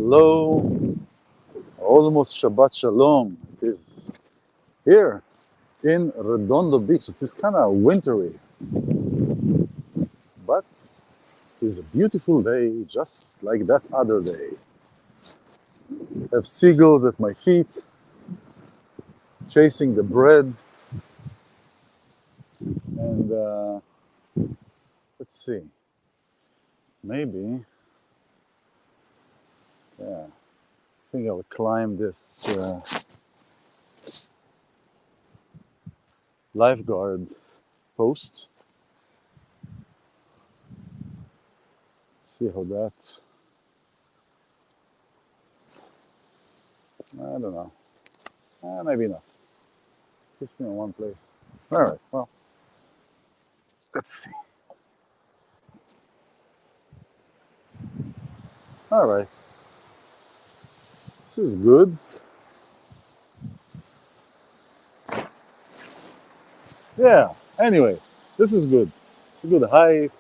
Hello, almost Shabbat Shalom. It is here in Redondo Beach. It's kind of wintry, but it's a beautiful day, just like that other day. I have seagulls at my feet, chasing the bread, and let's see, maybe, yeah, I think I'll climb this lifeguard post. See how that, I don't know, maybe not. Keeps me in one place. All right, well, let's see. All right, this is good. Yeah, anyway, this is good. It's a good height.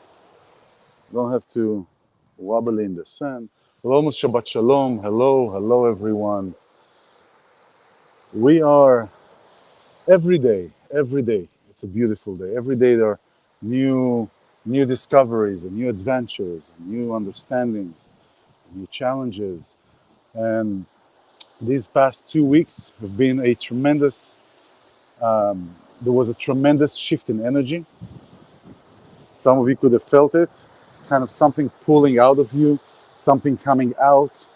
Don't have to wobble in the sand. Well, almost Shabbat Shalom. Hello, everyone. We are every day. It's a beautiful day. Every day there are new discoveries and new adventures and new understandings, new challenges. And these past 2 weeks have been a tremendous, there was a tremendous shift in energy. Some of you could have felt it, kind of something pulling out of you, something coming out,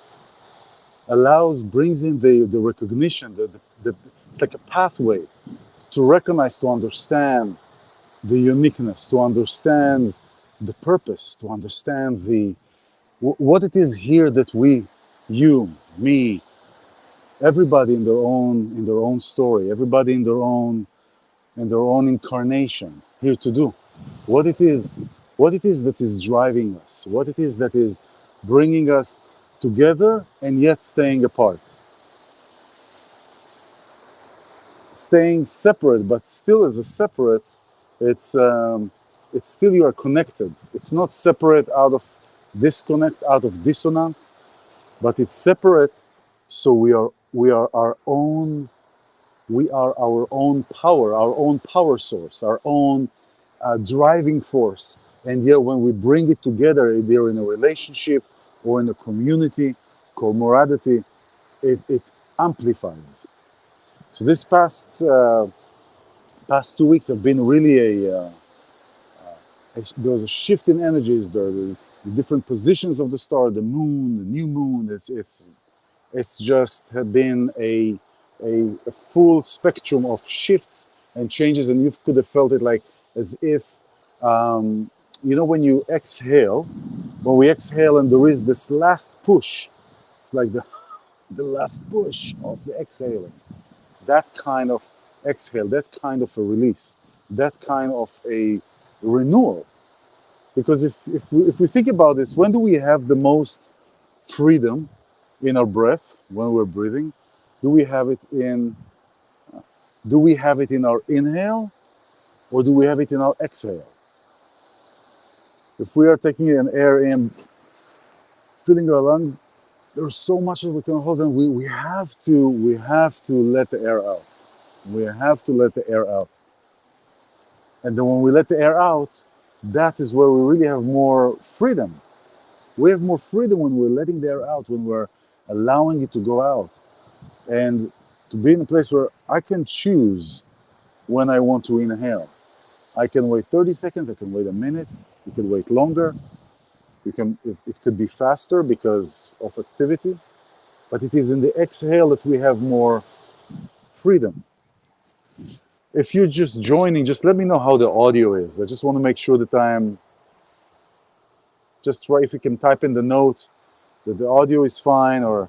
brings in the recognition, it's like a pathway to recognize, to understand the uniqueness, to understand the purpose, to understand what it is here that you, me, everybody in their own story, everybody in their own incarnation here to do. What it is that is driving us, what it is that is bringing us together and yet staying apart. Staying separate, but still as a separate, it's still you are connected. It's not separate out of disconnect, out of dissonance, but it's separate so we are our own power, our own power source, our own driving force. And yet when we bring it together, either in a relationship or in a community, camaraderie, it amplifies. So this past 2 weeks have been really there was a shift in energies. The different positions of the star, the moon, the new moon. It's just have been a full spectrum of shifts and changes, and you could have felt it like as if when you exhale, when we exhale, and there is this last push. It's like the last push of the exhaling. That kind of exhale, that kind of a release, that kind of a renewal. Because if we think about this, when do we have the most freedom in our breath? When we're breathing, do we have it in our inhale, or do we have it in our exhale? If we are taking an air in, filling our lungs, there's so much that we can hold on. We have to let the air out. We have to let the air out. And then when we let the air out, that is where we really have more freedom. We have more freedom when we're letting the air out, when we're allowing it to go out. And to be in a place where I can choose when I want to inhale. I can wait 30 seconds, I can wait a minute, you can wait longer. It could be faster because of activity, but it is in the exhale that we have more freedom. If you're just joining, just let me know how the audio is. I just want to make sure that I'm just right. If you can type in the note that the audio is fine, or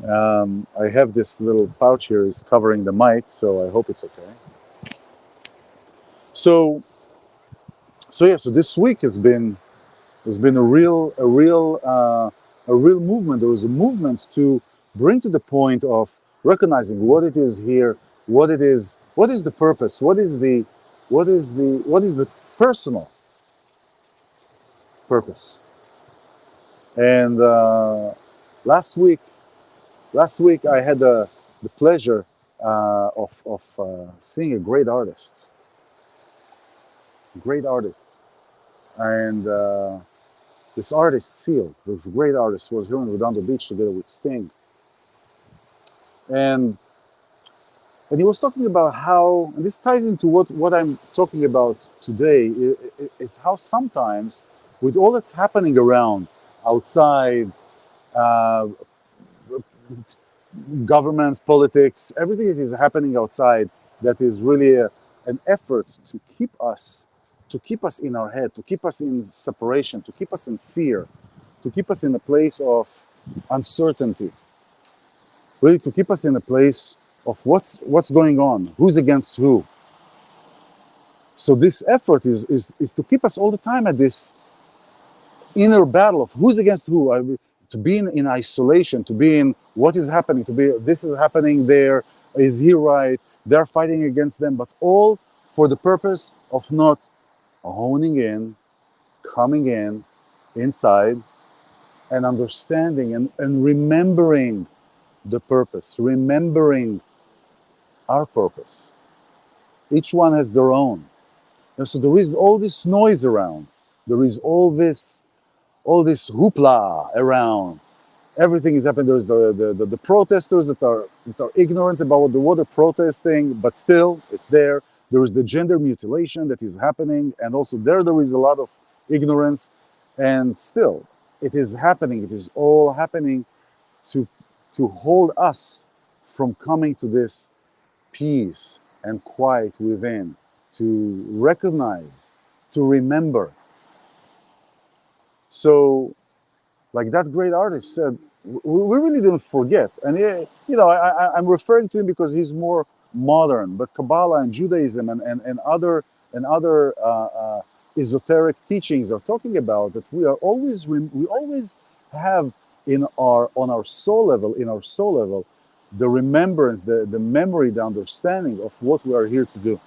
I have this little pouch here is covering the mic, so I hope it's okay. So this week has been a real movement. There was a movement to bring to the point of recognizing what it is here, what is the purpose, what is the personal purpose. And Last week, I had the pleasure of seeing a great artist, and this artist, Seal, the great artist, was here in Redondo Beach together with Sting, and he was talking about how, and this ties into what I'm talking about today, is how sometimes, with all that's happening around, outside, uh, governments, politics, everything that is happening outside, that is really an effort to keep us in our head, to keep us in separation, to keep us in fear, to keep us in a place of uncertainty, really to keep us in a place of what's going on, who's against who. So this effort is to keep us all the time at this inner battle of who's against who. To be in isolation, to be in what is happening, to be this is happening there, is he right? They're fighting against them, but all for the purpose of not honing in, coming in, inside, and understanding and remembering the purpose, remembering our purpose. Each one has their own. And so there is all this noise around. There is all this hoopla around. Everything is happening. There's the protesters that are ignorant about what they're protesting, but still it's there. There is the gender mutilation that is happening, and also there is a lot of ignorance, and still it is happening. It is all happening to hold us from coming to this peace and quiet within, to recognize, to remember. So, like that great artist said, we really didn't forget. And I'm referring to him because he's more modern. But Kabbalah and Judaism and other esoteric teachings are talking about that we always have on our soul level, the remembrance, the memory, the understanding of what we are here to do.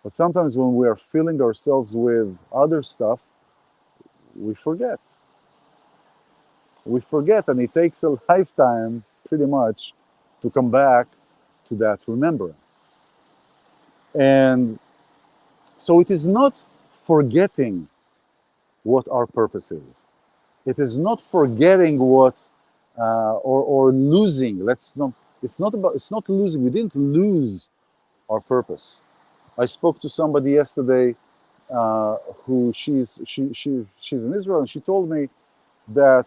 But sometimes when we are filling ourselves with other stuff, we forget. We forget, and it takes a lifetime, pretty much, to come back to that remembrance. And so it is not forgetting what our purpose is. It is not forgetting what or losing. It's not losing. We didn't lose our purpose. I spoke to somebody yesterday who she's in Israel, and she told me that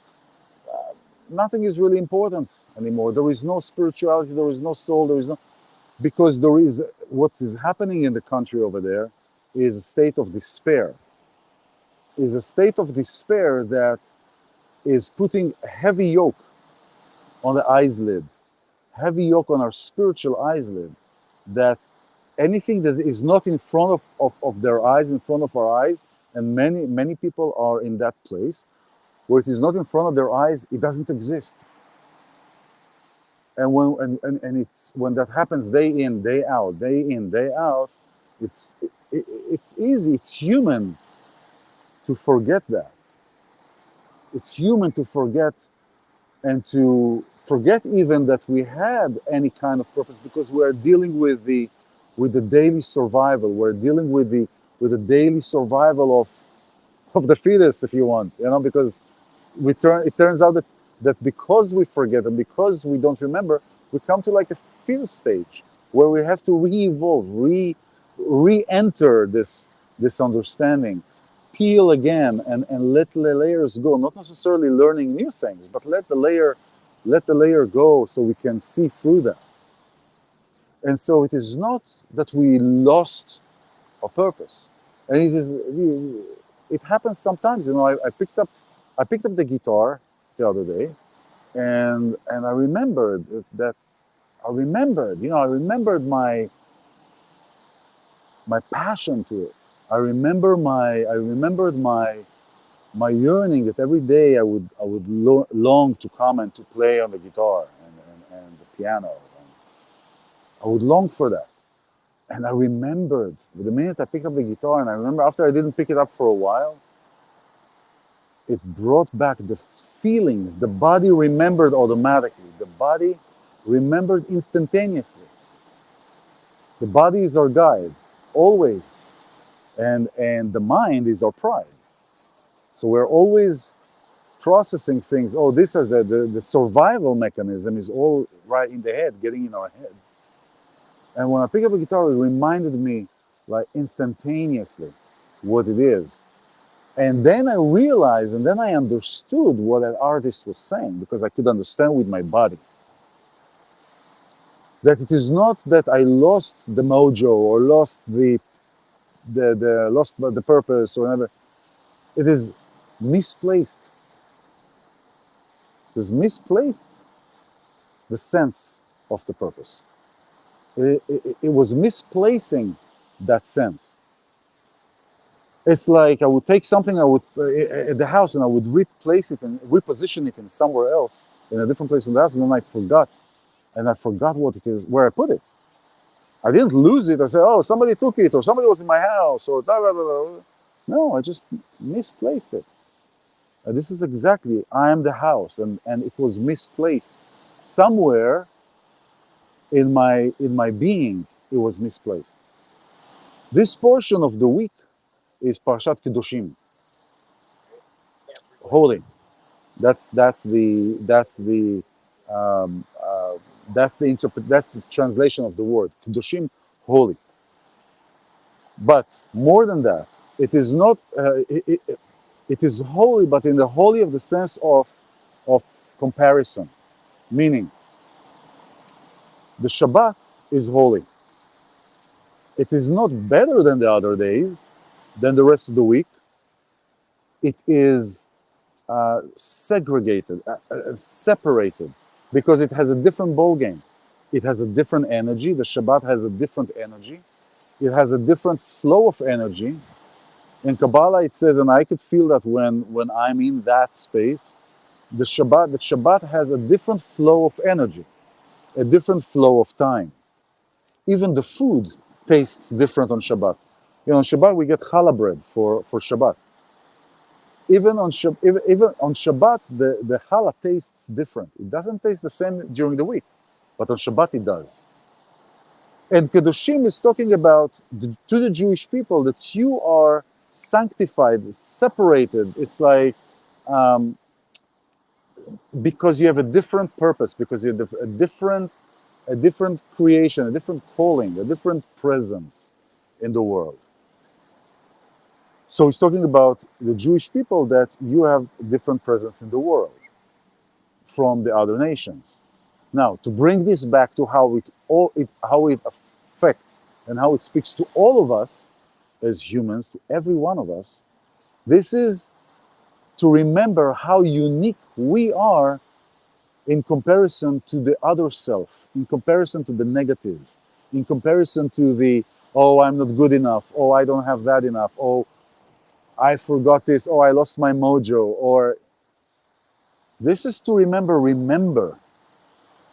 nothing is really important anymore. There is no spirituality, there is no soul, there is no, because there is what is happening in the country over there is a state of despair. Is a state of despair that is putting a heavy yoke on the eyes lid, heavy yoke on our spiritual eyes lid, that anything that is not in front of their eyes, in front of our eyes, and many people are in that place, where it is not in front of their eyes, it doesn't exist. And it's when that happens day in, day out, it's easy, it's human to forget that. It's human to forget, and to forget even that we had any kind of purpose, because we're dealing with the daily survival. We're dealing with the daily survival of the fetus, if you want, because it turns out that because we forget and because we don't remember, we come to like a fetal stage where we have to re-evolve, re-enter this understanding, peel again, and let the layers go. Not necessarily learning new things, but let the layer go so we can see through them. And so it is not that we lost our purpose, and it happens sometimes. I picked up the guitar the other day, and I remembered that I remembered my passion to it. I remembered my yearning that every day I would long to come and to play on the guitar and the piano. And I would long for that. And I remembered the minute I picked up the guitar, and I remember after I didn't pick it up for a while, it brought back the feelings. The body remembered automatically. The body remembered instantaneously. The body is our guide, always. And the mind is our pride. So we're always processing things. Oh, this is the survival mechanism is all right in the head, getting in our head. And when I picked up a guitar, it reminded me like instantaneously what it is. And then I realized, and then I understood what that artist was saying, because I could understand with my body. That it is not that I lost the mojo or lost lost the purpose or whatever. It is misplaced. It is misplaced the sense of the purpose. It was misplacing that sense. It's like I would take something I would at the house and I would replace it and reposition it in somewhere else, in a different place in the house, and then I forgot what it is, where I put it. I didn't lose it. I said, oh, somebody took it, or somebody was in my house, or blah, blah, blah, blah. No, I just misplaced it. And this is exactly, I am the house, and it was misplaced. Somewhere in my being, it was misplaced. This portion of the week is Parshat Kedoshim, holy. That's the translation of the word Kedoshim, holy. But more than that, it is not. It is holy, but in the holy of the sense of comparison, meaning the Shabbat is holy. It is not better than the other days, than the rest of the week. It is segregated, separated, because it has a different ball game. It has a different energy. The Shabbat has a different energy. It has a different flow of energy. In Kabbalah, it says, and I could feel that when I'm in that space, the Shabbat has a different flow of energy, a different flow of time. Even the food tastes different on Shabbat. You know, on Shabbat we get challah bread for Shabbat. Even on Shabbat, the challah tastes different. It doesn't taste the same during the week, but on Shabbat it does. And Kedoshim is talking about to the Jewish people that you are sanctified, separated. It's like because you have a different purpose, because you have a different creation, a different calling, a different presence in the world. So he's talking about the Jewish people, that you have a different presence in the world from the other nations. Now, to bring this back to how it affects and how it speaks to all of us as humans, to every one of us, this is to remember how unique we are in comparison to the other self, in comparison to the negative, in comparison to the, oh, I'm not good enough, oh, I don't have that enough, oh, I forgot this, oh, I lost my mojo, or this is to remember,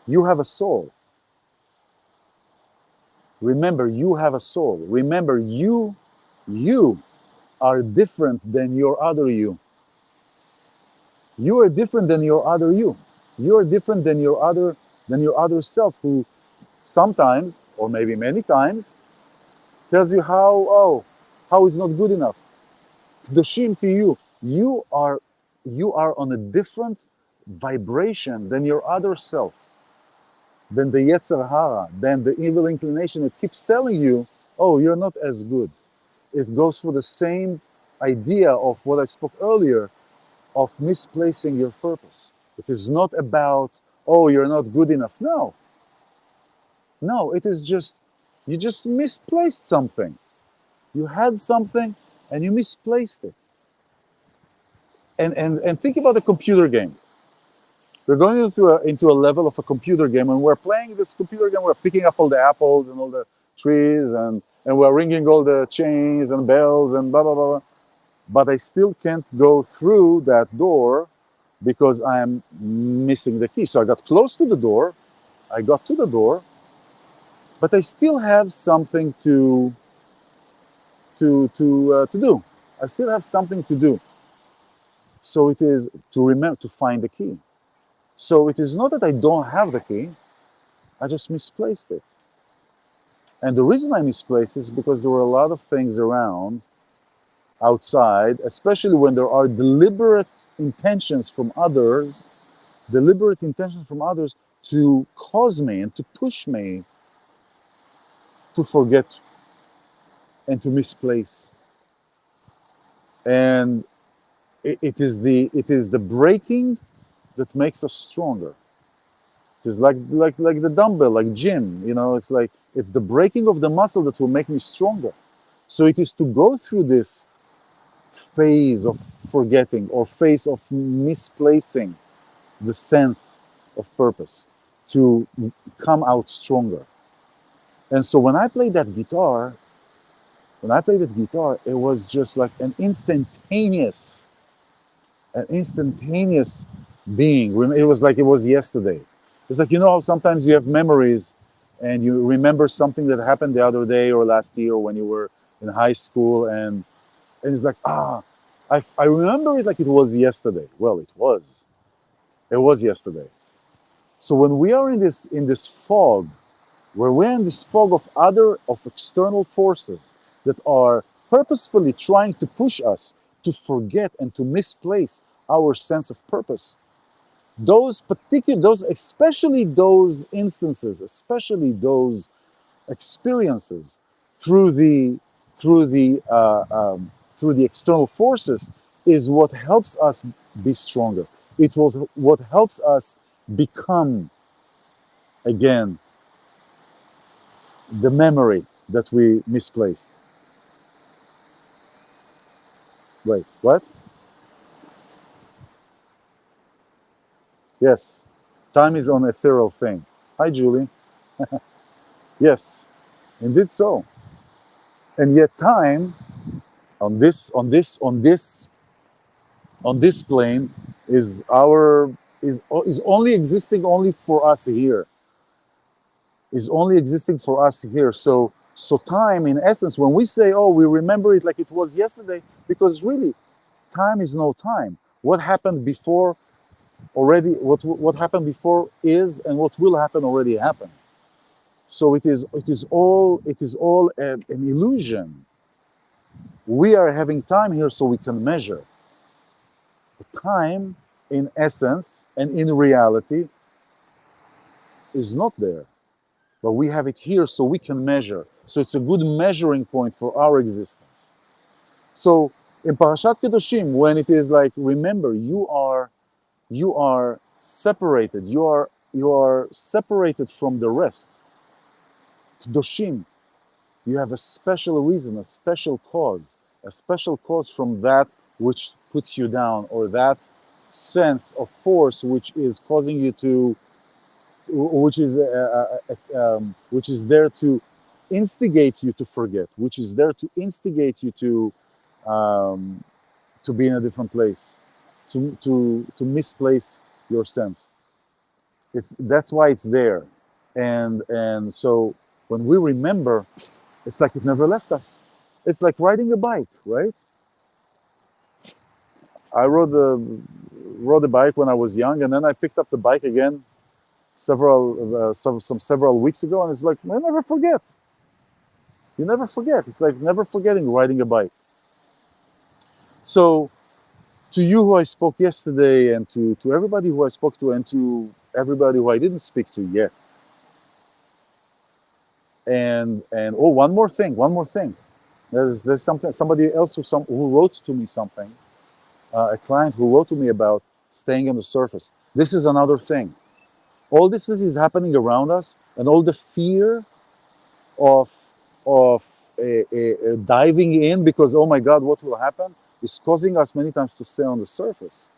you have a soul. Remember, you have a soul. Remember, you are different than your other you. You are different than your other you. You are different than your other self, who sometimes, or maybe many times, tells you how it's not good enough. Kedoshim to you. You are on a different vibration than your other self, than the Yetzer Hara, than the evil inclination. It keeps telling you, oh, you're not as good. It goes for the same idea of what I spoke earlier, of misplacing your purpose. It is not about, oh, you're not good enough. No, it is just, you just misplaced something. You had something and you misplaced it. And think about a computer game. We're going into a level of a computer game, and we're playing this computer game. We're picking up all the apples and all the trees, and we're ringing all the chains and bells and blah, blah, blah, blah. But I still can't go through that door because I'm missing the key. So I got close to the door. I got to the door, but I still have something to do. I still have something to do. So it is to remember to find the key. So it is not that I don't have the key, I just misplaced it. And the reason I misplaced it is because there were a lot of things around outside, especially when there are deliberate intentions from others to cause me and to push me to forget and to misplace. And it is the breaking that makes us stronger. It is like the dumbbell, like gym. It's like it's the breaking of the muscle that will make me stronger. So it is to go through this phase of forgetting or phase of misplacing the sense of purpose to come out stronger. And so when I played that guitar, it was just like an instantaneous being. It was like it was yesterday. It's like, how sometimes you have memories and you remember something that happened the other day or last year when you were in high school, and it's like, I remember it like it was yesterday. Well, it was. It was yesterday. So when we are in this fog, where we're in this fog of external forces that are purposefully trying to push us to forget and to misplace our sense of purpose, especially those instances, especially those experiences through the through the through the external forces, is what helps us be stronger. It will what helps us become again the memory that we misplaced. Wait, what? Yes, time is an ethereal thing. Hi, Julie. Yes, indeed so. And yet, time on this plane is only existing only for us here. Is only existing for us here. So time, in essence, when we say, "Oh, we remember it like it was yesterday," because really, time is no time. What happened before already? What happened before is, and what will happen already happened. So it is all an illusion. We are having time here so we can measure. Time, in essence and in reality, is not there. But we have it here so we can measure. So it's a good measuring point for our existence. So in Parashat Kedoshim, when it is like, remember, you are separated. You are separated from the rest. Kedoshim, you have a special reason, a special cause from that which puts you down, or that sense of force which is causing you to, which is there to instigate you to forget, which is there to instigate you to be in a different place, to misplace your sense. That's why it's there, and so when we remember, it's like it never left us. It's like riding a bike, right? I rode a bike when I was young, and then I picked up the bike again several weeks ago, and it's like I never forget. You never forget. It's like never forgetting riding a bike. So to you who I spoke yesterday, and to everybody who I spoke to, and to everybody who I didn't speak to yet. And oh, one more thing. There's somebody else who wrote to me something, a client who wrote to me about staying on the surface. This is another thing. All this is happening around us, and all the fear of diving in because, oh my God, what will happen, is causing us many times to stay on the surface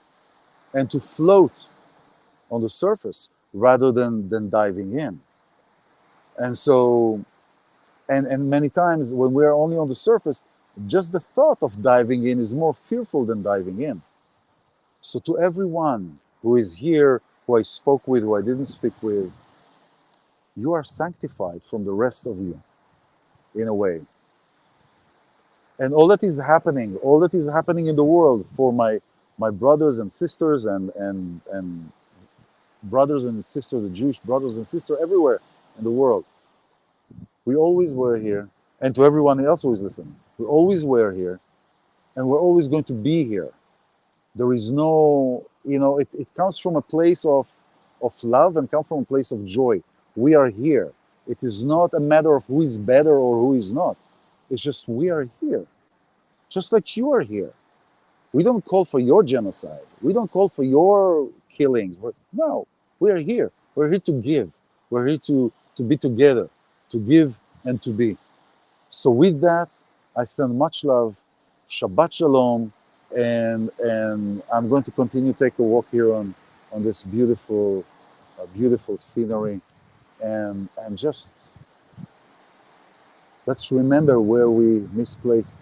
and to float on the surface rather than diving in. And so, and many times when we're only on the surface, just the thought of diving in is more fearful than diving in. So to everyone who is here, who I spoke with, who I didn't speak with, you are sanctified from the rest of you, in a way. And all that is happening in the world my brothers and sisters and brothers and sisters, the Jewish brothers and sisters everywhere in the world. We always were here, and to everyone else who is listening, we always were here, and we're always going to be here. There is no, it comes from a place of love and comes from a place of joy. We are here. It is not a matter of who is better or who is not. It's just we are here, just like you are here. We don't call for your genocide. We don't call for your killings. But no, we are here. We're here to give. We're here to be together, to give and to be. So with that, I send much love, Shabbat Shalom, and I'm going to continue to take a walk here on this beautiful scenery, and just let's remember where we misplaced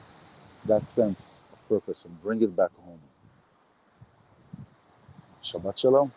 that sense of purpose and bring it back home. Shabbat Shalom.